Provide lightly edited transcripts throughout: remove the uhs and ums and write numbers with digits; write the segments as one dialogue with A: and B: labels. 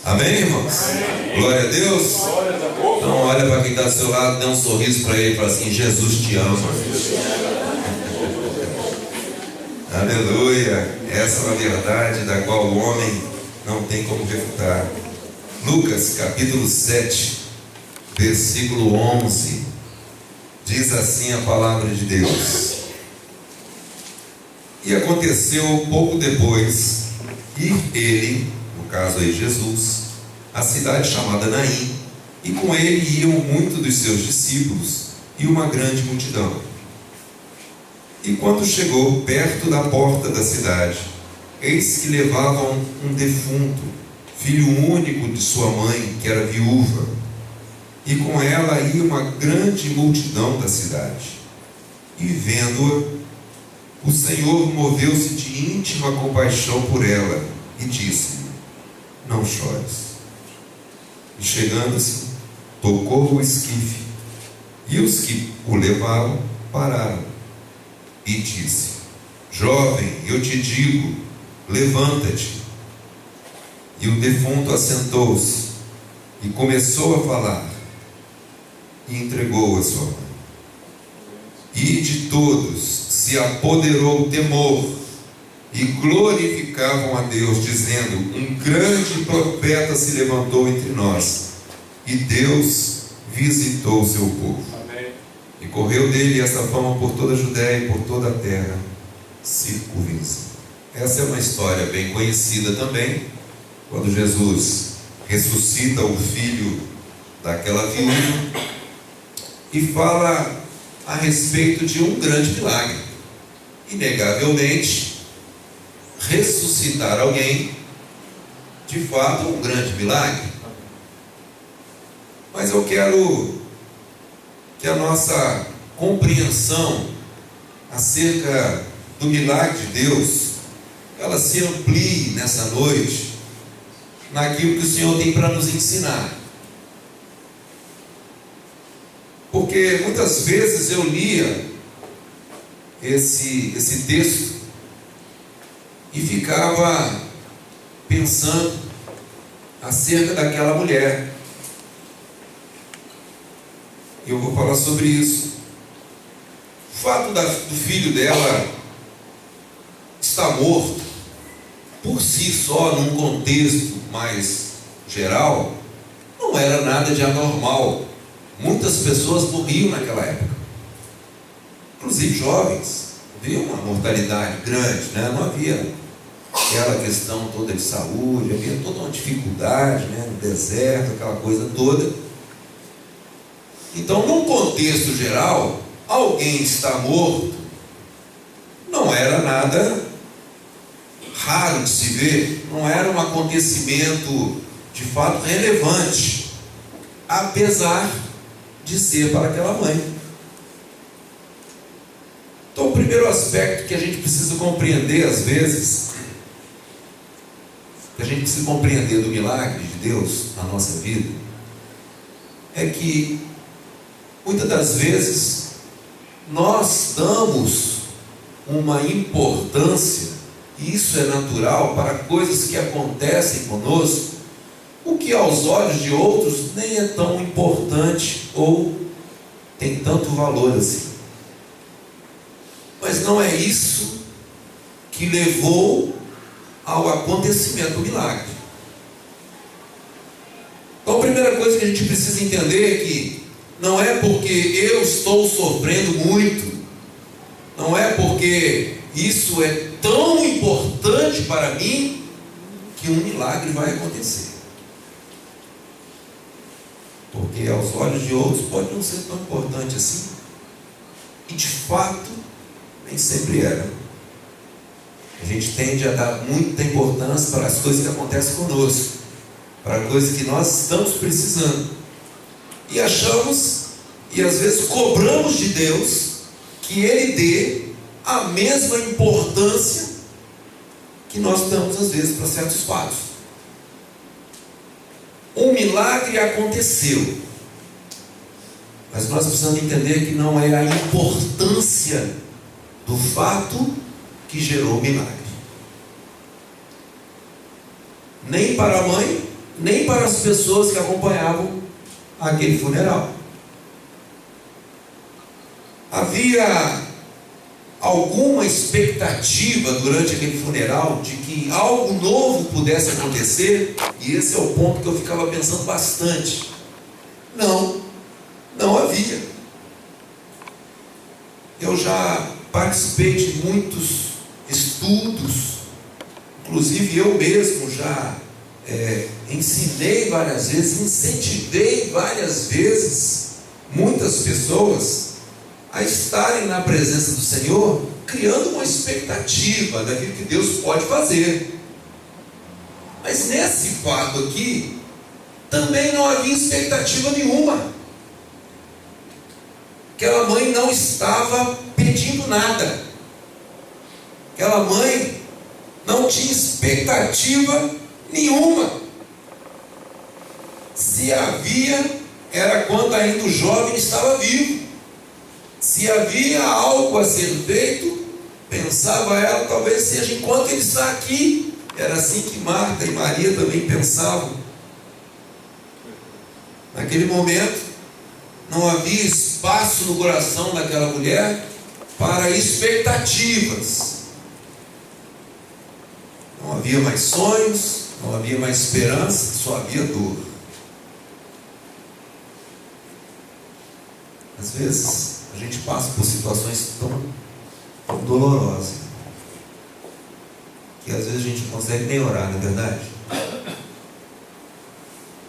A: Amém, irmãos? Amém. Glória a Deus. Então olha para quem está ao seu lado, dê um sorriso para ele e fala assim: Jesus te ama. Aleluia. Essa é uma verdade da qual o homem não tem como refutar. Lucas capítulo 7, versículo 11, diz assim a palavra de Deus: e aconteceu pouco depois ir ele, no caso aí Jesus, à cidade chamada Naim, e com ele iam muitos dos seus discípulos e uma grande multidão. E quando chegou perto da porta da cidade, eis que levavam um defunto, filho único de sua mãe, que era viúva, e com ela ia uma grande multidão da cidade. E vendo-a, o Senhor moveu-se de íntima compaixão por ela e disse-lhe: não chores. E chegando-se, tocou o esquife, e os que o levavam pararam. E disse: jovem, eu te digo, levanta-te. E o defunto assentou-se e começou a falar, e entregou a sua mãe. E de todos se apoderou o temor, e glorificavam a Deus, dizendo: um grande profeta se levantou entre nós, e Deus visitou o seu povo. E correu dele essa fama por toda a Judéia e por toda a terra circunvizinha. Essa é uma história bem conhecida também, quando Jesus ressuscita o filho daquela viúva e fala a respeito de um grande milagre. Inegavelmente, ressuscitar alguém, de fato, é um grande milagre. Mas eu quero que a nossa compreensão acerca do milagre de Deus, ela se amplie nessa noite naquilo que o Senhor tem para nos ensinar. Porque muitas vezes eu lia esse texto e ficava pensando acerca daquela mulher. E eu vou falar sobre isso. O fato do filho dela estar morto, por si só, num contexto mais geral, não era nada de anormal. Muitas pessoas morriam naquela época, inclusive jovens. Havia uma mortalidade grande, né? Não havia aquela questão toda de saúde, havia toda uma dificuldade, né? No deserto, aquela coisa toda. Então, num contexto geral, alguém estar morto não era nada raro de se ver, não era um acontecimento de fato relevante, apesar de ser para aquela mãe. Então, o primeiro aspecto que a gente precisa compreender, às vezes, que a gente precisa compreender do milagre de Deus na nossa vida, é que muitas das vezes nós damos uma importância, e isso é natural, para coisas que acontecem conosco, o que aos olhos de outros nem é tão importante ou tem tanto valor assim. Mas não é isso que levou ao acontecimento do milagre. Então a primeira coisa que a gente precisa entender é que não é porque eu estou sofrendo muito, não é porque isso é tão importante para mim, que um milagre vai acontecer. Porque aos olhos de outros pode não ser tão importante assim, e de fato nem sempre era. A gente tende a dar muita importância para as coisas que acontecem conosco, para coisas que nós estamos precisando, e achamos, e às vezes cobramos de Deus que Ele dê a mesma importância que nós damos às vezes para certos fatos. Um milagre aconteceu, mas nós precisamos entender que não é a importância do fato que gerou o milagre, nem para a mãe nem para as pessoas que acompanhavam aquele funeral. Havia alguma expectativa durante aquele funeral de que algo novo pudesse acontecer, e esse é o ponto que eu ficava pensando bastante. Não havia. Eu já participei de muitos estudos, inclusive eu mesmo já ensinei várias vezes, incentivei várias vezes muitas pessoas a estarem na presença do Senhor, criando uma expectativa daquilo que Deus pode fazer. Mas nesse fato aqui, também não havia expectativa nenhuma. Aquela mãe não estava pedindo nada. Aquela mãe não tinha expectativa nenhuma. Se havia, era quando ainda o jovem estava vivo. Se havia algo a ser feito, pensava ela, talvez seja enquanto ele está aqui. Era assim que Marta e Maria também pensavam. Naquele momento, não havia espaço no coração daquela mulher para expectativas. Não havia mais sonhos, não havia mais esperança, só havia dor. Às vezes a gente passa por situações tão dolorosas que às vezes a gente não consegue nem orar, não é verdade?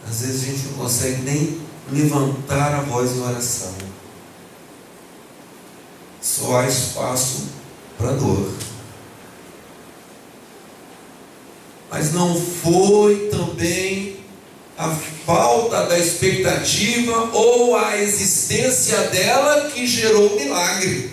A: Às vezes a gente não consegue nem levantar a voz em oração. Só há espaço para dor. Mas não foi também a falta da expectativa ou a existência dela que gerou o milagre.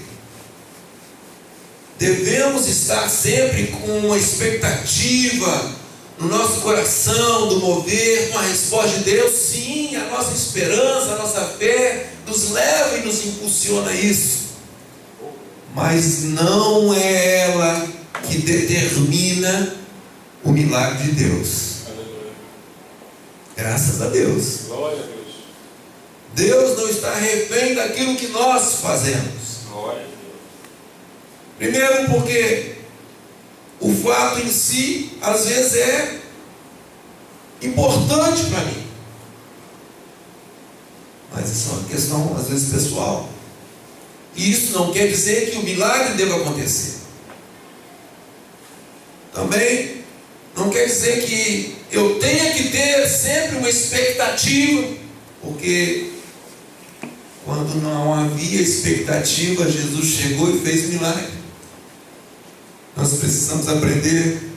A: Devemos estar sempre com uma expectativa no nosso coração do mover, com a resposta de Deus. Sim, a nossa esperança, a nossa fé nos leva e nos impulsiona a isso. Mas não é ela que determina o milagre de Deus. Graças a Deus.
B: Glória a Deus.
A: Deus não está refém daquilo que nós fazemos.
B: Glória a Deus.
A: Primeiro porque o fato em si, às vezes, é importante para mim. Mas isso é uma questão, às vezes, pessoal. E isso não quer dizer que o milagre deva acontecer. Também não quer dizer que eu tenha que ter sempre uma expectativa, porque quando não havia expectativa, Jesus chegou e fez milagre. Nós precisamos aprender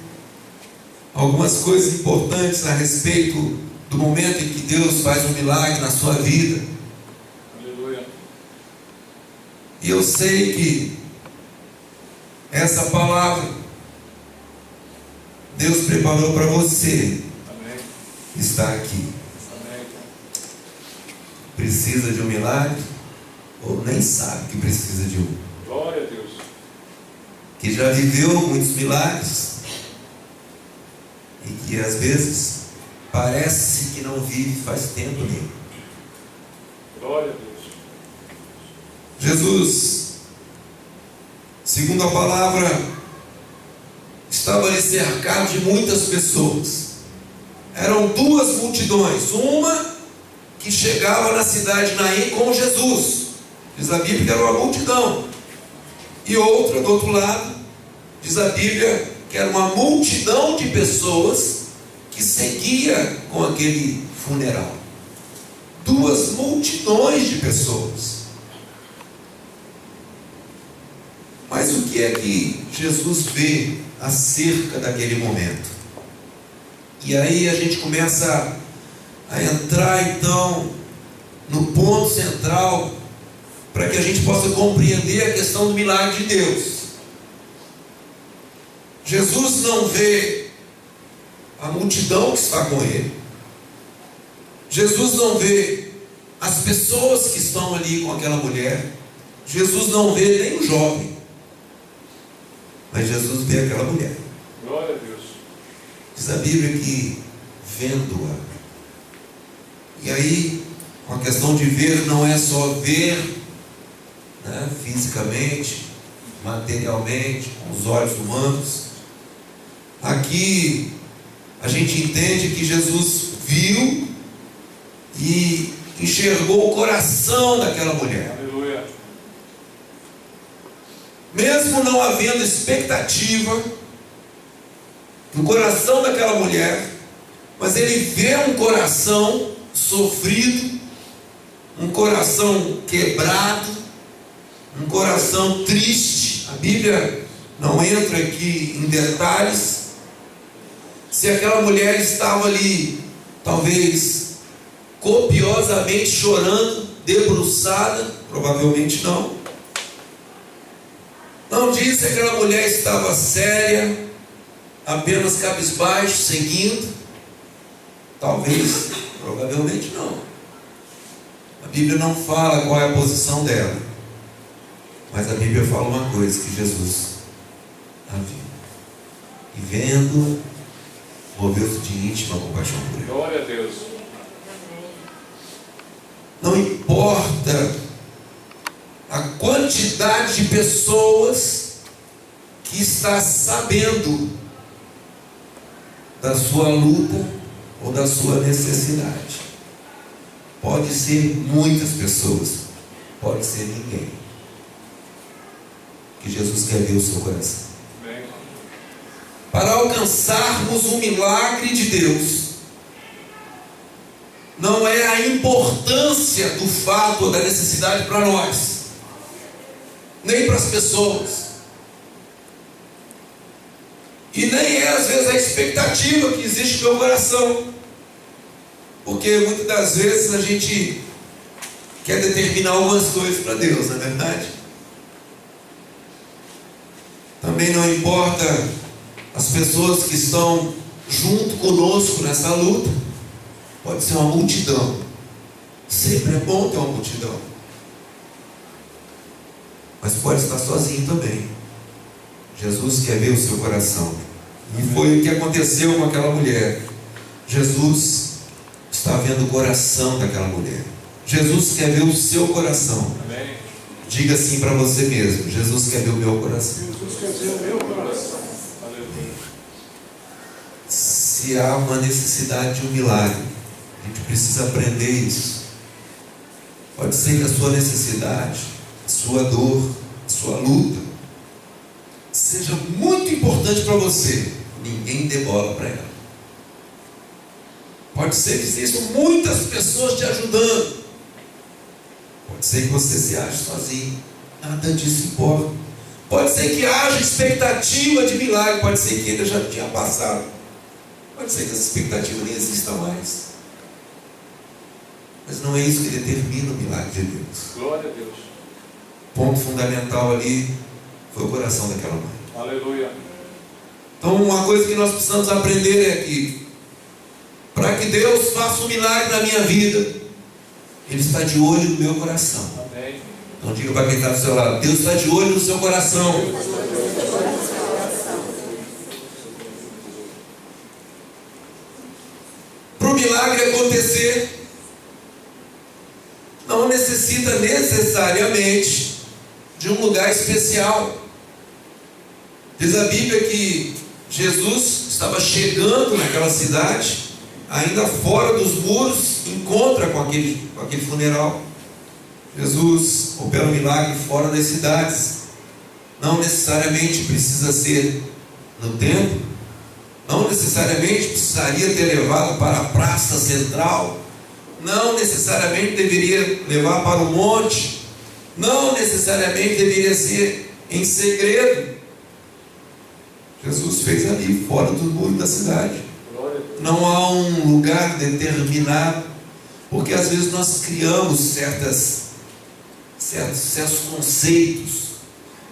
A: algumas coisas importantes a respeito do momento em que Deus faz um milagre na sua vida.
B: Aleluia.
A: E eu sei que essa palavra Deus preparou para você.
B: Amém.
A: Está aqui.
B: Amém.
A: Precisa de um milagre? Ou nem sabe que precisa de um?
B: Glória a Deus.
A: Que já viveu muitos milagres e que às vezes parece que não vive faz tempo nenhum.
B: Glória a Deus.
A: Jesus, segundo a palavra, estava ali cercado de muitas pessoas. Eram duas multidões. Uma que chegava na cidade de Naim com Jesus. Diz a Bíblia que era uma multidão. E outra, do outro lado, diz a Bíblia que era uma multidão de pessoas que seguia com aquele funeral. Duas multidões de pessoas. Mas o que é que Jesus vê acerca daquele momento? E aí a gente começa a entrar então no ponto central para que a gente possa compreender a questão do milagre de Deus. Jesus não vê a multidão que está com ele. Jesus não vê as pessoas que estão ali com aquela mulher. Jesus não vê nem o jovem. Mas Jesus vê aquela mulher.
B: Glória a Deus.
A: Diz a Bíblia que, vendo-a, E aí, com a questão de ver, não é só ver, né, fisicamente, materialmente, com os olhos humanos. Aqui a gente entende que Jesus viu e enxergou o coração daquela mulher.
B: Aleluia.
A: Mesmo não havendo expectativa no coração daquela mulher, mas ele vê um coração sofrido, um coração quebrado, um coração triste. A Bíblia não entra aqui em detalhes se aquela mulher estava ali, talvez copiosamente chorando, debruçada. Provavelmente não. Não diz se aquela mulher estava séria, apenas cabisbaixo, seguindo. Talvez, provavelmente não. A Bíblia não fala qual é a posição dela, mas a Bíblia fala uma coisa, que Jesus a viu, e vendo, moveu-se de íntima compaixão por ela.
B: Glória a Deus.
A: Não importa a quantidade de pessoas que está sabendo da sua luta ou da sua necessidade. Pode ser muitas pessoas, pode ser ninguém. Que Jesus quer ver o seu coração.
B: Amém.
A: Para alcançarmos o milagre de Deus, não é a importância do fato ou da necessidade para nós, nem para as pessoas, e nem é às vezes a expectativa que existe no meu coração, porque muitas das vezes a gente quer determinar algumas coisas para Deus, não é verdade? Também não importa as pessoas que estão junto conosco nessa luta. Pode ser uma multidão. Sempre é bom ter uma multidão. Mas pode estar sozinho também. Jesus quer ver o seu coração. E foi o que aconteceu com aquela mulher. Jesus está vendo o coração daquela mulher. Jesus quer ver o seu coração.
B: Amém.
A: Diga assim para você mesmo: Jesus quer ver o meu coração.
B: Jesus quer ver o meu coração. Aleluia.
A: Se há uma necessidade de um milagre, a gente precisa aprender isso. Pode ser que a sua necessidade, a sua dor, a sua luta seja muito importante para você. Ninguém dê bola para ela. Pode ser que existam muitas pessoas te ajudando. Pode ser que você se ache sozinho. Nada disso importa. Pode ser que haja expectativa de milagre. Pode ser que ele já tinha passado. Pode ser que essa expectativa nem exista mais. Mas não é isso que determina o milagre de Deus.
B: Glória a Deus.
A: O ponto fundamental ali foi o coração daquela mãe.
B: Aleluia.
A: Então, uma coisa que nós precisamos aprender é que, para que Deus faça um milagre na minha vida, Ele está de olho no meu coração.
B: Amém.
A: Então diga para quem está do seu lado: Deus está de olho no seu coração. Para o milagre acontecer, não necessita necessariamente de um lugar especial. Diz a Bíblia que Jesus estava chegando naquela cidade, ainda fora dos muros, encontra com aquele funeral. Jesus opera um milagre fora das cidades. Não necessariamente precisa ser no templo, não necessariamente precisaria ter levado para a praça central, não necessariamente deveria levar para o monte, não necessariamente deveria ser em segredo. Jesus fez ali, fora dos muros da cidade. Não há um lugar determinado, porque às vezes nós criamos certos conceitos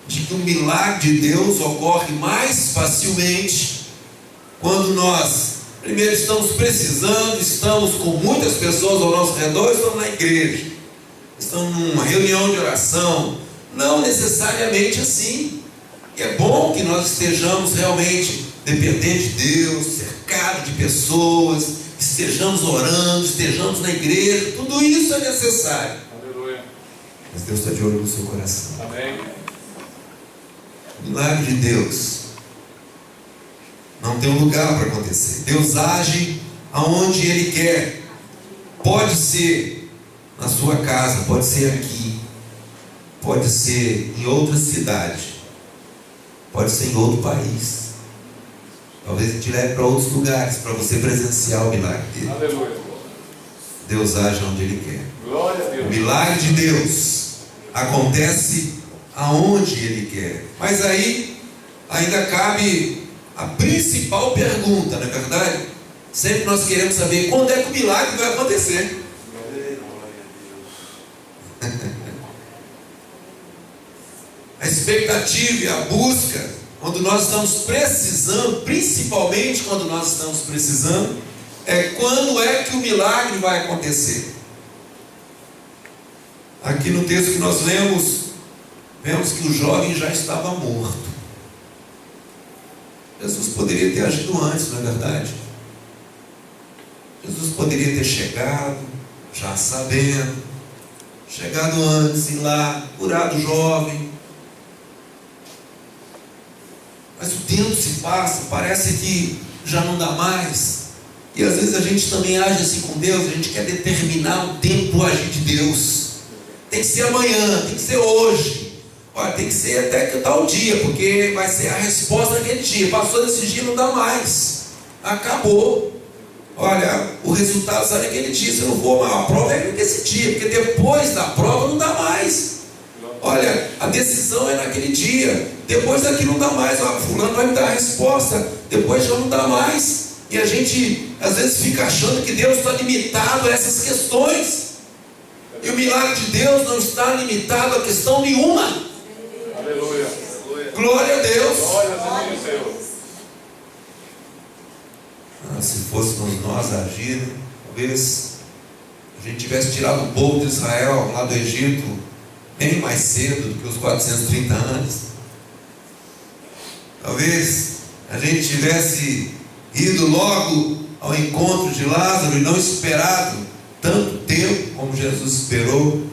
A: de que o milagre de Deus ocorre mais facilmente quando nós, primeiro, estamos precisando, estamos com muitas pessoas ao nosso redor, estamos na igreja, estamos numa reunião de oração. Não necessariamente assim. É bom que nós estejamos realmente dependentes de Deus, cercados de pessoas, estejamos orando, estejamos na igreja, tudo isso é necessário.
B: Aleluia.
A: Mas Deus está de olho no seu coração.
B: Amém.
A: O milagre de Deus não tem um lugar para acontecer. Deus age aonde Ele quer. Pode ser na sua casa, pode ser aqui, pode ser em outra cidade, pode ser em outro país. Talvez Ele te leve para outros lugares para você presenciar o milagre dele.
B: Aleluia.
A: Deus age onde Ele quer.
B: Glória a
A: O
B: Deus.
A: milagre de Deus acontece aonde Ele quer. Mas aí ainda cabe a principal pergunta, não é verdade? Sempre nós queremos saber quando é que o milagre vai acontecer. A expectativa e a busca, quando nós estamos precisando, principalmente quando nós estamos precisando, é quando é que o milagre vai acontecer. Aqui no texto que nós lemos, vemos que o jovem já estava morto. Jesus poderia ter agido antes, não é verdade? Jesus poderia ter chegado, já sabendo, chegado antes, ir lá, curado o jovem. Mas o tempo se passa, parece que já não dá mais. E às vezes a gente também age assim com Deus, a gente quer determinar o tempo do agir de Deus. Tem que ser amanhã, tem que ser hoje. Olha, tem que ser até que tal dia, porque vai ser a resposta naquele dia. Passou desse dia, não dá mais. Acabou. Olha, o resultado sai naquele dia, se eu não for, a prova é nesse dia, porque depois da prova não dá mais. Olha, a decisão é naquele dia, depois daqui não dá mais. Fulano vai me dar a resposta, depois já não dá mais. E a gente às vezes fica achando que Deus está limitado a essas questões. E o milagre de Deus não está limitado a questão nenhuma.
B: Aleluia.
A: Glória a Deus.
B: Glória a Deus, Senhor.
A: Se fôssemos nós agir, talvez a gente tivesse tirado o povo de Israel lá do Egito bem mais cedo do que os 430 anos. Talvez a gente tivesse ido logo ao encontro de Lázaro e não esperado tanto tempo como Jesus esperou.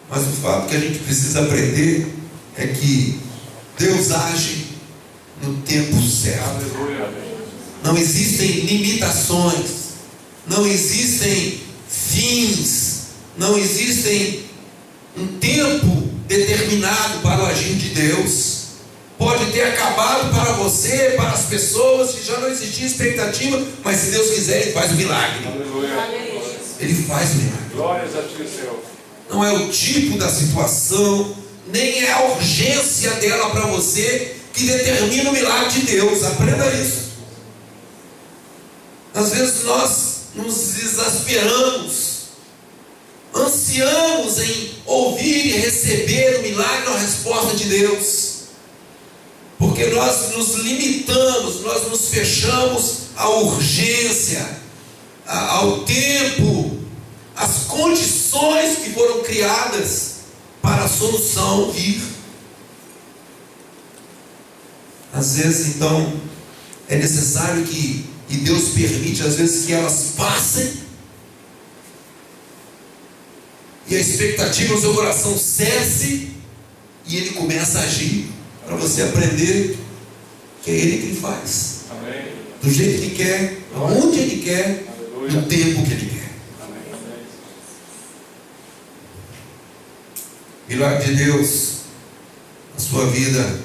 A: Mas o fato que a gente precisa aprender é que Deus age no tempo certo.
B: Aleluia.
A: Não existem limitações, não existem fins, não existem um tempo determinado para o agir de Deus. Pode ter acabado para você, para as pessoas, que já não existia expectativa, mas se Deus quiser, Ele faz o milagre.
B: Aleluia.
A: Ele faz o milagre.
B: Glórias a Ti, Senhor.
A: Não é o tipo da situação, nem é a urgência dela para você que determina o milagre de Deus. Aprenda isso. Às vezes nós nos exasperamos, ansiamos em ouvir e receber o milagre ou a resposta de Deus, porque nós nos limitamos, nós nos fechamos à urgência, ao tempo, às condições que foram criadas para a solução vir. Às vezes, então, é necessário que, e Deus permite, às vezes, que elas passem, e a expectativa no seu coração cesse, e Ele começa a agir, para você aprender que é Ele quem faz,
B: Amém.
A: do jeito que Ele quer, aonde Ele quer, no tempo que Ele quer.
B: Amém.
A: Milagre de Deus na sua vida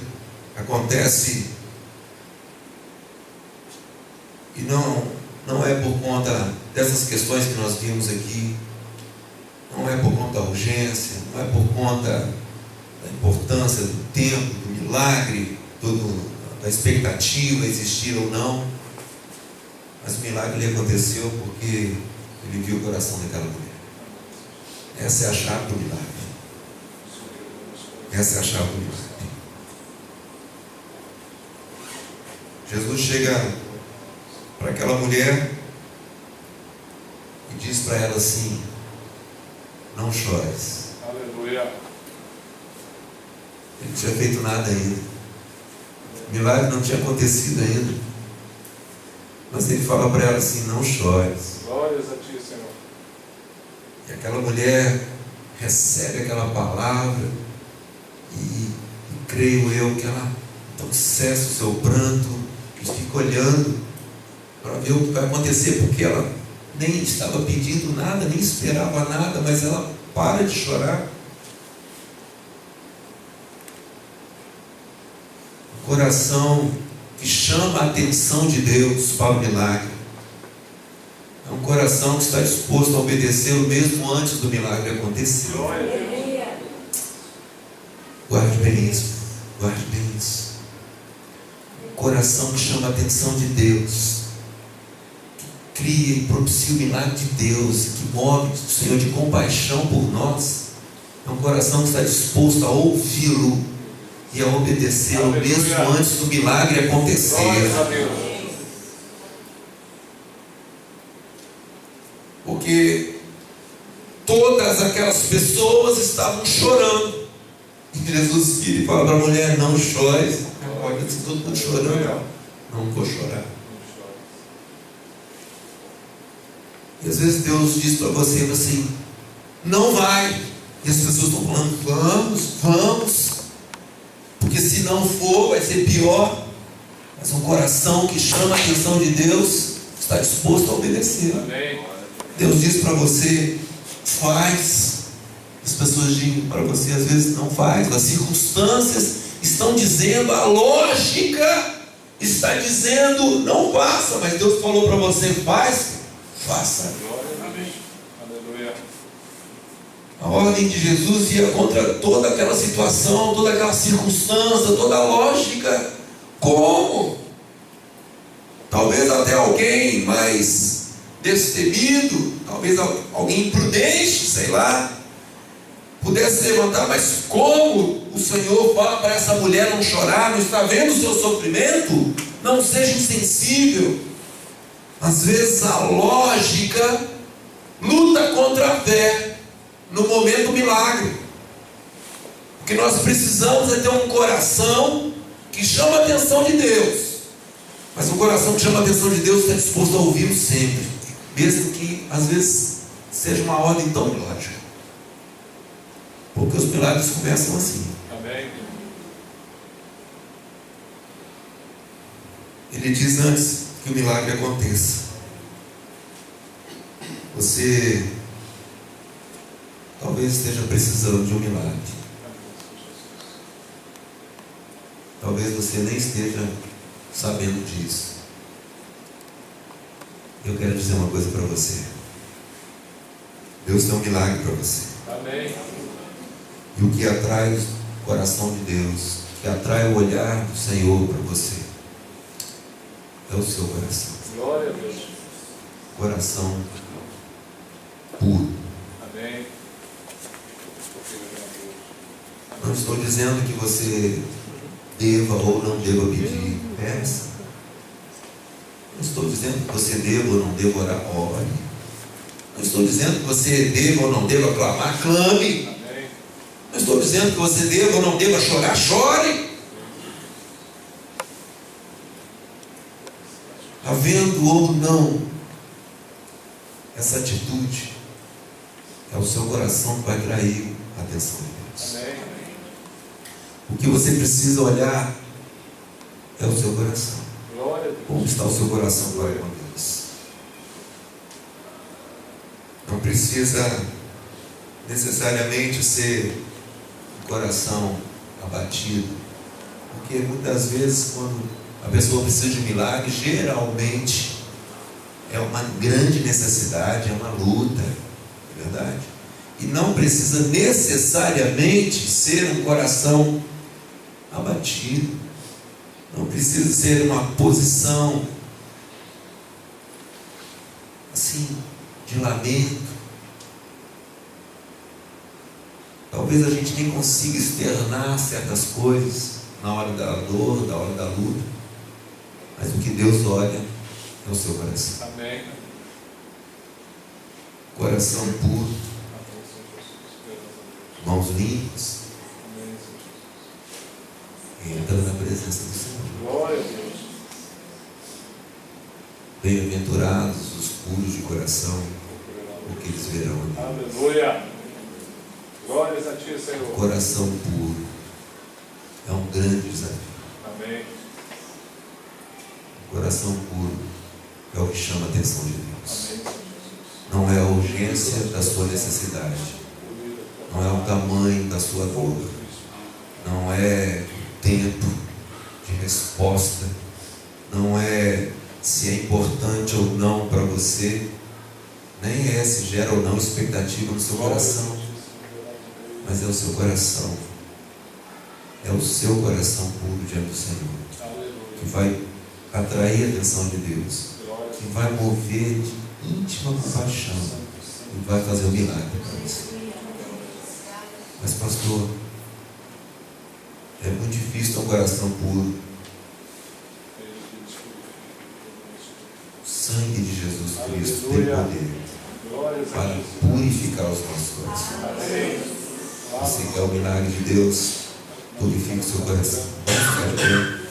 A: acontece, e não é por conta dessas questões que nós vimos aqui, não é por conta da urgência, não é por conta da importância do tempo, do milagre, da expectativa existir ou não, mas o milagre ele aconteceu porque Ele viu o coração daquela mulher. Essa é a chave do milagre. Essa é a chave do milagre. Jesus chega para aquela mulher e diz para ela assim: não chores.
B: Aleluia.
A: Ele não tinha feito nada ainda. O milagre não tinha acontecido ainda. Mas ele fala para ela assim: não chores.
B: Glórias a ti, Senhor.
A: E aquela mulher recebe aquela palavra e creio eu que ela então cessa o seu pranto e fica olhando para ver o que vai acontecer, porque ela nem estava pedindo nada, nem esperava nada, mas ela para de chorar. O coração que chama a atenção de Deus para o milagre é um coração que está disposto a obedecê-lo mesmo antes do milagre acontecer.
B: Glória a Deus.
A: Guarde bem isso, guarde bem isso. Um coração que chama a atenção de Deus, que cria e propicia o milagre de Deus, que move o Senhor de compaixão por nós, é um coração que está disposto a ouvi-lo e a obedecê-lo mesmo antes do milagre acontecer.
B: Glórias a Deus.
A: Porque todas aquelas pessoas estavam chorando. E Jesus vira e fala para a mulher: não chore. Olha, se todo mundo chorando, não vou chorar. E às vezes Deus diz para você assim: não vai. E as pessoas estão falando: vamos. Porque se não for, vai ser pior. Mas um coração que chama a atenção de Deus está disposto a obedecer.
B: Amém.
A: Deus diz para você: faz. As pessoas dizem para você, às vezes, não faz. As circunstâncias estão dizendo, a lógica está dizendo, não faça. Mas Deus falou para você: faz, faça.
B: Glória a Deus. Aleluia.
A: A ordem de Jesus ia contra toda aquela situação, toda aquela circunstância, toda a lógica. Como? Talvez até alguém mais destemido, talvez alguém imprudente, sei lá, pudesse levantar, mas como o Senhor fala para essa mulher não chorar, não está vendo o seu sofrimento? Não seja insensível. Às vezes a lógica luta contra a fé no momento do milagre. O que nós precisamos é ter um coração que chama a atenção de Deus. Mas um coração que chama a atenção de Deus está disposto a ouvi-lo sempre, mesmo que às vezes seja uma ordem tão ilógica. Porque os milagres começam assim.
B: Amém.
A: Ele diz antes que o milagre aconteça: você talvez esteja precisando de um milagre. Talvez você nem esteja sabendo disso. Eu quero dizer uma coisa para você: Deus tem um milagre para você.
B: Amém.
A: E o que atrai o coração de Deus, o que atrai o olhar do Senhor para você, é o seu coração.
B: Glória a Deus.
A: Coração puro.
B: Amém.
A: Não estou dizendo que você deva ou não deva pedir. Peça. Não estou dizendo que você deva ou não deva orar. Ore. Não estou dizendo que você deva ou não deva clamar. Clame. Não estou dizendo que você deva ou não deva chorar. Chore. Havendo ou não essa atitude, é o seu coração que vai atrair a atenção de Deus.
B: Amém.
A: O que você precisa olhar é o seu coração.
B: Glória a Deus.
A: Como está o seu coração para com Deus? Não precisa necessariamente ser um coração abatido, porque muitas vezes quando a pessoa precisa de um milagre, geralmente é uma grande necessidade, é uma luta, é verdade? E não precisa necessariamente ser um coração abatido, não precisa ser uma posição assim, de lamento. Talvez a gente nem consiga externar certas coisas na hora da dor, na hora da luta, mas o que Deus olha é o seu coração.
B: Amém.
A: Coração puro, mãos limpas, entra na presença do Senhor.
B: Glória a Deus.
A: Bem-aventurados os puros de coração, porque eles verão a Deus.
B: Aleluia. Glórias a ti, Senhor.
A: Coração puro é um grande desafio.
B: Amém.
A: Coração puro é o que chama a atenção de Deus.
B: Amém, Senhor Jesus.
A: Não é a urgência da sua necessidade, não é o tamanho da sua dor, não é o tempo de resposta, não é se é importante ou não para você, nem é se gera ou não expectativa no seu coração, mas é o seu coração, é o seu coração puro diante do Senhor, que vai atrair a atenção de Deus, que vai mover de íntima compaixão e vai fazer um milagre para você. Mas pastor, é muito difícil ter um coração puro. O sangue de Jesus Cristo tem poder para purificar os nossos corações. Você quer o milagre de Deus? Purifique o seu coração. Vamos ficar de pé.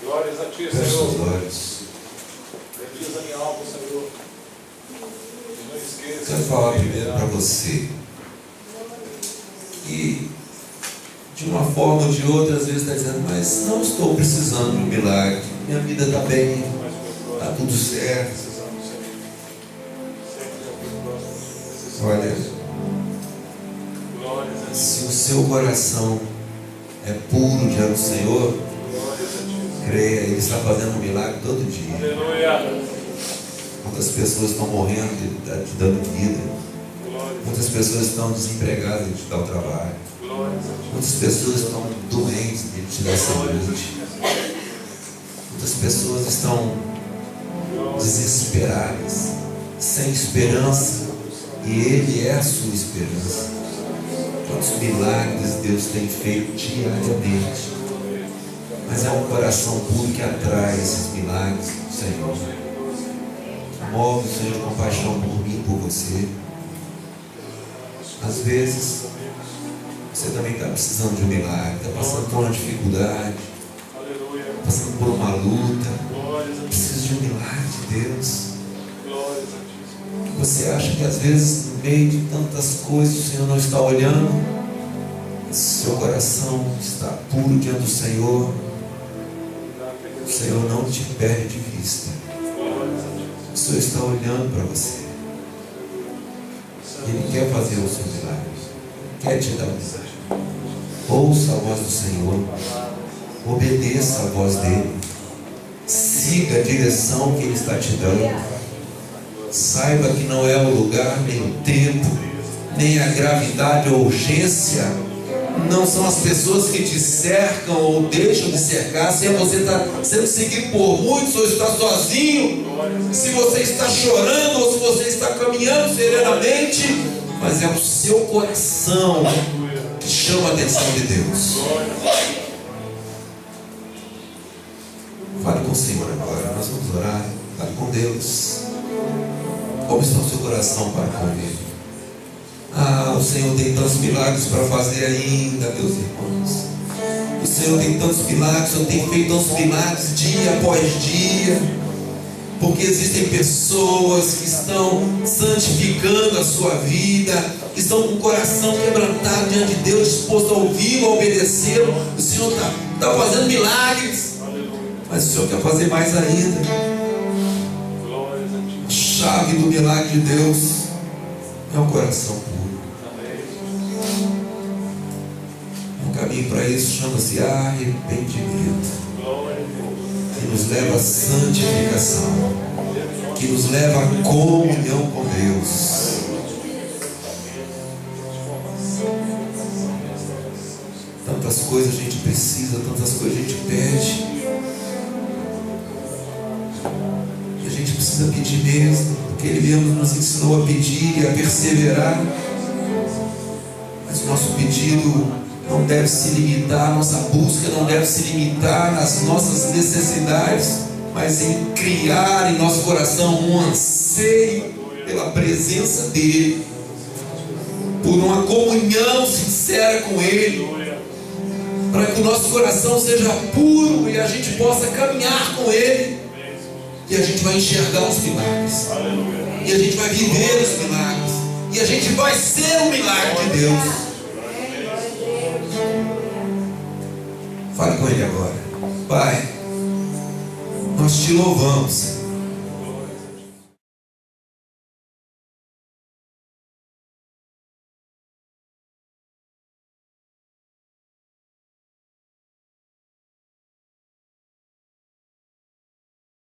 B: Glórias a ti,
A: Feche seus
B: Senhor.
A: olhos.
B: Bendiz a minha alma, Senhor. E não esqueça.
A: Quero falar primeiro para você. E de uma forma ou de outra, às vezes está dizendo, mas não estou precisando de um milagre. Minha vida está bem, está tudo certo. Olha, se o seu coração é puro diante do Senhor, creia, Ele está fazendo um milagre todo dia.
B: Aleluia.
A: Muitas pessoas estão morrendo, Ele está te dando vida. Muitas pessoas estão desempregadas, Ele te dá o trabalho. Muitas pessoas estão doentes, Ele te dá saúde. Muitas pessoas estão desesperadas, sem esperança, e Ele é a sua esperança. Quantos milagres Deus tem feito diariamente. Mas é um coração puro que atrai esses milagres do Senhor. Move o Senhor de compaixão por mim e por você. Às vezes, você também está precisando de um milagre, está passando por uma dificuldade, está passando por uma luta, precisa de um milagre de Deus. Você acha que às vezes, no meio de tantas coisas, o Senhor não está olhando? Seu coração está puro diante do Senhor. O Senhor não te perde de vista. O Senhor está olhando para você. Ele quer fazer o seu milagre. Quer te dar um milagre. Ouça a voz do Senhor. Obedeça a voz dele. Siga a direção que Ele está te dando. Saiba que não é o lugar, nem o tempo, nem a gravidade ou urgência. Não são as pessoas que te cercam ou deixam de cercar. Se você está sendo seguido por muitos ou está sozinho, se você está chorando ou se você está caminhando serenamente, mas é o seu coração que chama a atenção de Deus. Fale com o Senhor agora. Nós vamos orar. Fale com Deus. Como está o seu coração para com Ele? O Senhor tem tantos milagres para fazer ainda, meus irmãos. O Senhor tem tantos milagres, o Senhor tem feito tantos milagres dia após dia. Porque existem pessoas que estão santificando a sua vida, que estão com o coração quebrantado diante de Deus, disposto a ouvi-lo, a obedecê-lo. O Senhor está fazendo milagres, mas o Senhor quer fazer mais ainda. A chave do milagre de Deus é o coração puro. O caminho para isso chama-se arrependimento, que nos leva à santificação, que nos leva à comunhão com Deus. Tantas coisas a gente precisa, tantas coisas a gente pede, e a gente precisa pedir mesmo, porque Ele mesmo nos ensinou a pedir e a perseverar. Mas o nosso pedido não deve se limitar, a nossa busca não deve se limitar às nossas necessidades, mas em criar em nosso coração um anseio pela presença dEle, por uma comunhão sincera com Ele, para que o nosso coração seja puro e a gente possa caminhar com Ele, e a gente vai enxergar os milagres, e a gente vai viver os milagres, e a gente vai ser um milagre de Deus. Fale com Ele agora. Pai, nós te louvamos,